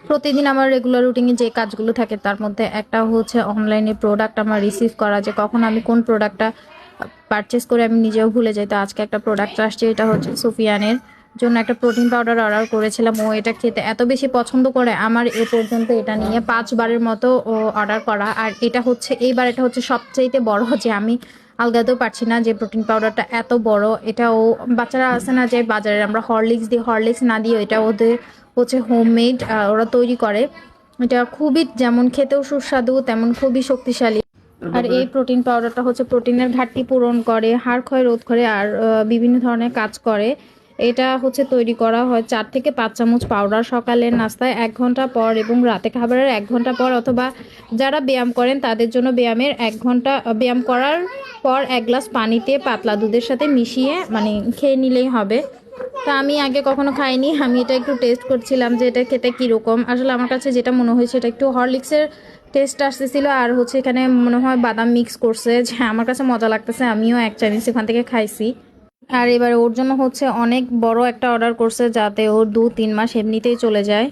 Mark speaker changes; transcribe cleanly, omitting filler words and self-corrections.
Speaker 1: প্রতিদিন আমার রেগুলার রুটিনে যে কাজগুলো থাকে তার মধ্যে একটা হচ্ছে অনলাইনে প্রোডাক্ট আমার রিসিভ করা, যে কখন আমি কোন প্রোডাক্টটা পারচেস করে আমি নিজেও ভুলে যাই। তো আজকে একটা প্রোডাক্ট আসছে, এটা হচ্ছে সুফিয়ানের জন্য একটা প্রোটিন পাউডার অর্ডার করেছিলাম। ও এটা খেতে এত বেশি পছন্দ করে, আমার এ পর্যন্ত এটা নিয়ে 5 বারের মতো ও অর্ডার করা। আর এটা হচ্ছে এইবার এটা হচ্ছে সবচাইতে বড়, যে আমি আলগাতেও পারছি না যে প্রোটিন পাউডারটা এত বড়। এটা ও বাচ্চারা আছে না যে বাজারে আমরা হরলিক্স দিই, হরলিক্স না দিয়ে এটা ওদের হচ্ছে হোমমেড ওরা তৈরি করে। এটা খুবই যেমন খেতেও সুস্বাদু তেমন খুবই শক্তিশালী। আর এই প্রোটিন পাউডারটা হচ্ছে প্রোটিনের ঘাটতি পূরণ করে, হাড় ক্ষয় রোধ করে, আর বিভিন্ন ধরনের কাজ করে। এটা হচ্ছে তৈরি করা হয় 4 থেকে 5 চামচ পাউডার সকালের নাস্তায় 1 ঘন্টা পর এবং রাতে খাবারের 1 ঘন্টা পর, অথবা যারা ব্যায়াম করেন তাদের জন্য ব্যায়ামের 1 ঘন্টা ব্যায়াম করার পর 1 গ্লাস পানিতে পাতলা দুধের সাথে মিশিয়ে মানে খেয়ে নিলেই হবে। তা আমি আগে কখনো খাইনি, আমি এটা একটু টেস্ট করছিলাম যে এটা খেতে কীরকম। আসলে আমার কাছে যেটা মনে হয়েছে এটা একটু হরলিক্সের টেস্ট আসতেছিল, আর হচ্ছে এখানে মনে হয় বাদাম মিক্স করছে, যে আমার কাছে মজা লাগতেছে। আমিও 1 চামচ এখান থেকে খাইছি। আর এবার ওর জন্য হচ্ছে অনেক বড় একটা অর্ডার করছে, যাতে ওর 2-3 মাস এমনিতেই চলে যায়।